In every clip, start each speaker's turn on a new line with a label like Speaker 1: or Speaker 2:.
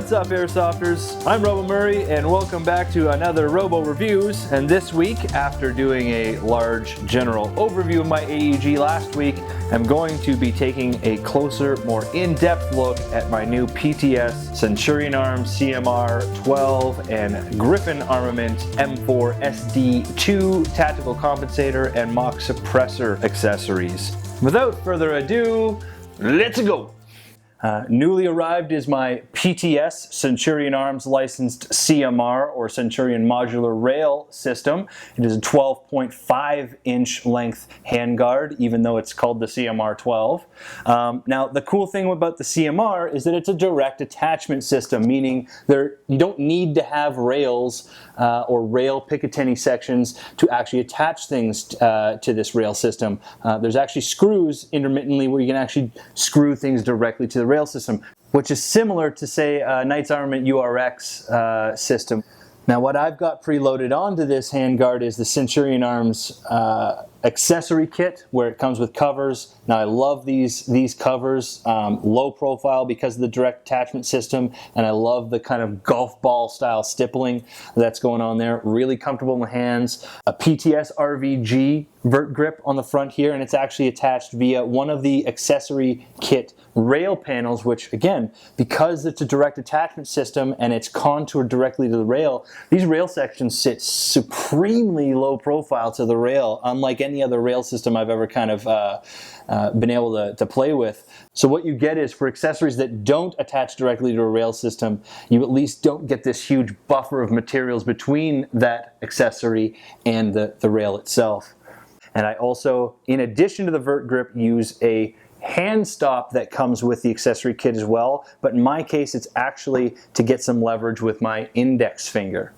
Speaker 1: What's up, Airsofters? I'm Robo Murray, and welcome back to another Robo Reviews. And this week, after doing a large general overview of my AEG last week, I'm going to be taking a closer, more in-depth look at my new PTS Centurion Arms CMR 12 and Griffin Armament M4 SD2 tactical compensator and mock suppressor accessories. Without further ado, let's go! Newly arrived is my PTS Centurion Arms licensed CMR or Centurion Modular Rail system. It is a 12.5 inch length handguard, even though it's called the CMR 12. Now the cool thing about the CMR is that it's a direct attachment system, meaning you don't need to have rails or rail Picatinny sections to actually attach things to this rail system. There's actually screws intermittently where you can actually screw things directly to the rail system, which is similar to, say, Knight's Armament URX system. Now what I've got preloaded onto this handguard is the Centurion Arms accessory kit, where it comes with covers. Now I love these covers, low profile because of the direct attachment system, and I love the kind of golf ball style stippling that's going on there. Really comfortable in the hands. A PTS RVG vert grip on the front here, and it's actually attached via one of the accessory kit rail panels, which again, because it's a direct attachment system and it's contoured directly to the rail, these rail sections sit supremely low profile to the rail, unlike any other rail system I've ever kind of been able to play with. So what you get is, for accessories that don't attach directly to a rail system, you at least don't get this huge buffer of materials between that accessory and the rail itself. And I also, in addition to the vert grip, use a hand stop that comes with the accessory kit as well, but in my case it's actually to get some leverage with my index finger.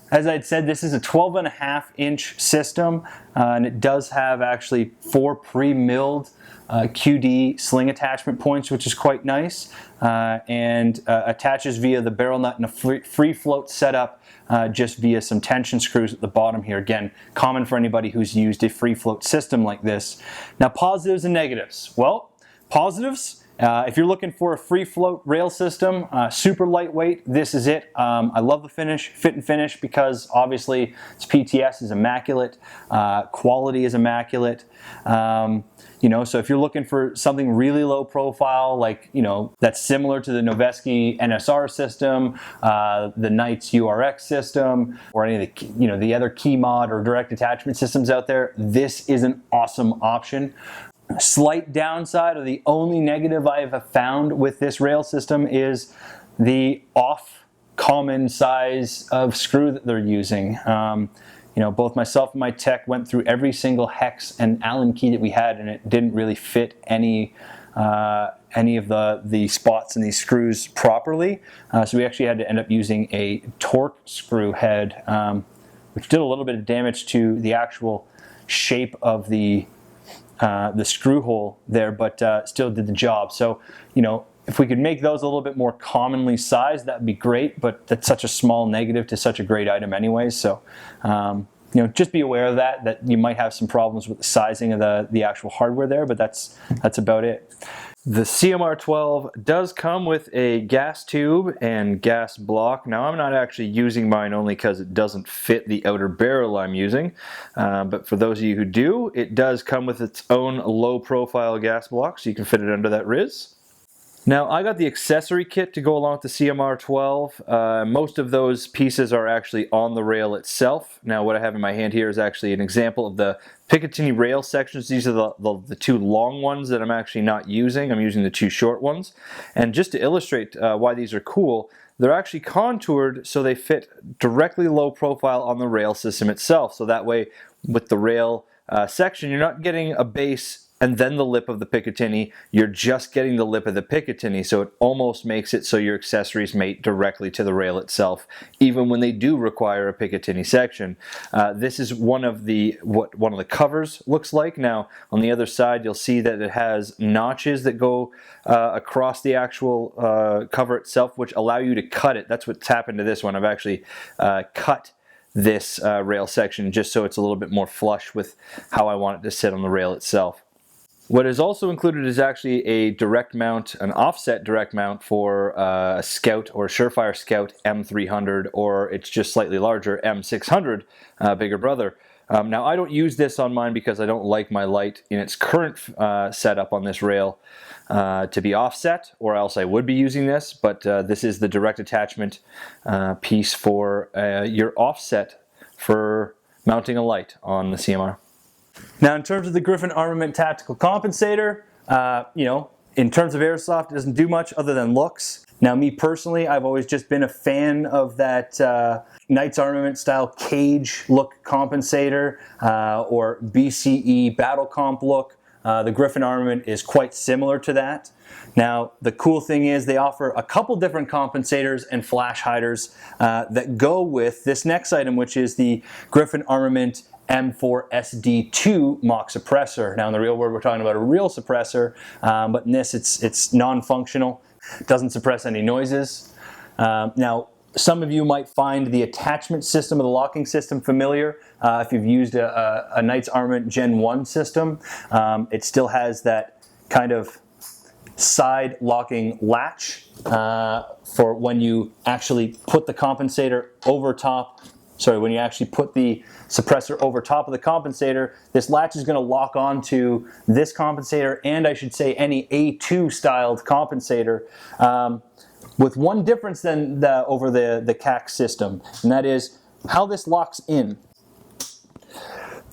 Speaker 1: As I'd said, this is a 12.5 inch system, and it does have actually 4 pre-milled QD sling attachment points, which is quite nice, and attaches via the barrel nut in a free float setup, just via some tension screws at the bottom here. Again, common for anybody who's used a free float system like this. Now, positives and negatives. Well, positives, if you're looking for a free float rail system, super lightweight, this is it. I love the finish, fit and finish, because obviously its PTS is immaculate, quality is immaculate. You know, so if you're looking for something really low profile, like, you know, that's similar to the Noveski NSR system, the Knight's URX system, or any of the, you know, the other key mod or direct attachment systems out there, this is an awesome option. Slight downside, or the only negative I have found with this rail system, is the common size of screw that they're using. You know, both myself and my tech went through every single hex and Allen key that we had, and it didn't really fit any of the spots in these screws properly. So we actually had to end up using a torque screw head, which did a little bit of damage to the actual shape of the screw hole there, but still did the job. So, you know, if we could make those a little bit more commonly sized, that'd be great, but that's such a small negative to such a great item anyways. So, you know, just be aware of that you might have some problems with the sizing of the actual hardware there, but that's about it. The CMR 12 does come with a gas tube and gas block. Now, I'm not actually using mine only because it doesn't fit the outer barrel I'm using, but for those of you who do, it does come with its own low profile gas block, so you can fit it under that Riz. Now, I got the accessory kit to go along with the CMR 12. Most of those pieces are actually on the rail itself. Now, what I have in my hand here is actually an example of the Picatinny rail sections. These are the 2 long ones that I'm actually not using. I'm using the 2 short ones. And just to illustrate why these are cool, they're actually contoured so they fit directly low profile on the rail system itself. So that way, with the rail section, you're not getting a base and then the lip of the Picatinny, you're just getting the lip of the Picatinny, so it almost makes it so your accessories mate directly to the rail itself, even when they do require a Picatinny section. This is what one of the covers looks like. Now, on the other side, you'll see that it has notches that go across the actual cover itself, which allow you to cut it. That's what's happened to this one. I've actually cut this rail section just so it's a little bit more flush with how I want it to sit on the rail itself. What is also included is actually a direct mount, an offset direct mount for a Scout or Surefire Scout M300, or it's just slightly larger, M600, bigger brother. Now I don't use this on mine because I don't like my light in its current setup on this rail to be offset, or else I would be using this, but this is the direct attachment piece for your offset for mounting a light on the CMR. Now, in terms of the Griffin Armament tactical compensator, you know, in terms of airsoft, it doesn't do much other than looks. Now, me personally, I've always just been a fan of that Knights Armament style cage look compensator or BCE battle comp look. The Griffin Armament is quite similar to that. Now, the cool thing is they offer a couple different compensators and flash hiders that go with this next item, which is the Griffin Armament M4SD2 mock suppressor. Now in the real world we're talking about a real suppressor, but in this it's non-functional, doesn't suppress any noises. Now some of you might find the attachment system of the locking system familiar if you've used a Knights Armament Gen 1 system. It still has that kind of side locking latch for when you actually put the compensator over top. Sorry, when you actually put the suppressor over top of the compensator, this latch is going to lock onto this compensator, and I should say any A2 styled compensator, with one difference than over the CAC system, and that is how this locks in.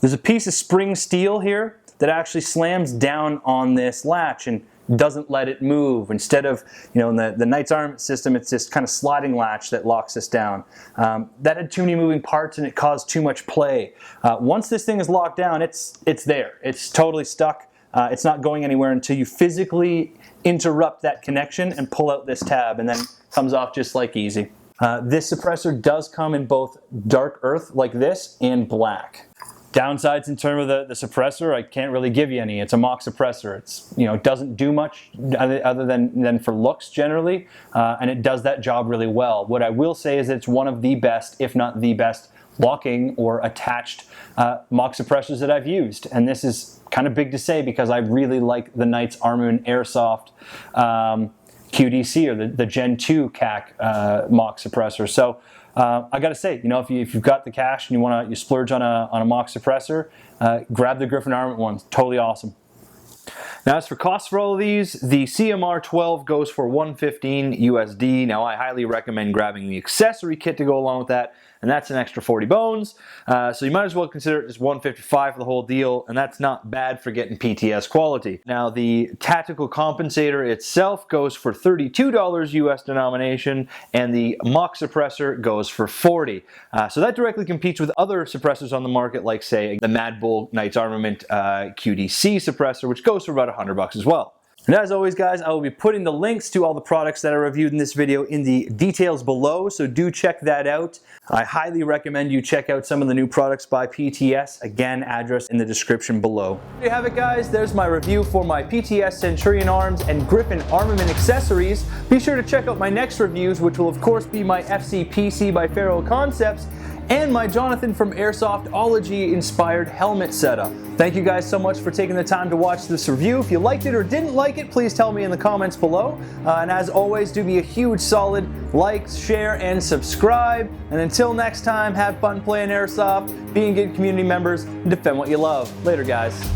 Speaker 1: There's a piece of spring steel here that actually slams down on this latch and doesn't let it move. Instead of, you know, in the Knights Armament system, it's this kind of sliding latch that locks this down. That had too many moving parts and it caused too much play. Once this thing is locked down, it's there. It's totally stuck. It's not going anywhere until you physically interrupt that connection and pull out this tab, and then it comes off just like easy. This suppressor does come in both dark earth like this and black. Downsides in terms of the suppressor, I can't really give you any. It's a mock suppressor. It's, you know, it doesn't do much other than for looks generally, and it does that job really well. What I will say is that it's one of the best, if not the best, locking or attached mock suppressors that I've used. And this is kind of big to say because I really like the Knights Armament Airsoft QDC, or the Gen 2 CAC mock suppressor. So I gotta say, you know, if you've got the cash and you splurge on a mock suppressor, grab the Griffin Armament one. It's totally awesome. Now, as for costs for all of these, the CMR 12 goes for $115 USD. Now, I highly recommend grabbing the accessory kit to go along with that, and that's an extra 40 bones. So you might as well consider it just $155 for the whole deal, and that's not bad for getting PTS quality. Now, the tactical compensator itself goes for $32 US denomination, and the mock suppressor goes for $40. So that directly competes with other suppressors on the market, like say the Magpul Knights Armament QDC suppressor, which goes for about $100 as well. And as always, guys, I will be putting the links to all the products that I reviewed in this video in the details below, so do check that out. I highly recommend you check out some of the new products by PTS. Again, address in the description below. There you have it, guys. There's my review for my PTS Centurion Arms and Griffin Armament accessories. Be sure to check out my next reviews, which will of course be my FCPC by Ferro Concepts and my Jonathan from Airsoftology inspired helmet setup. Thank you guys so much for taking the time to watch this review. If you liked it or didn't like it, please tell me in the comments below. And as always, do me a huge solid, like, share, and subscribe. And until next time, have fun playing Airsoft, being good community members, and defend what you love. Later, guys.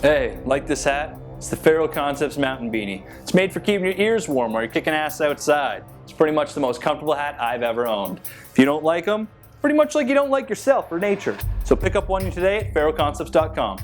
Speaker 1: Hey, like this hat? It's the Ferro Concepts Mountain Beanie. It's made for keeping your ears warm while you're kicking ass outside. It's pretty much the most comfortable hat I've ever owned. If you don't like them, pretty much like you don't like yourself or nature. So pick up one today at ferroconcepts.com.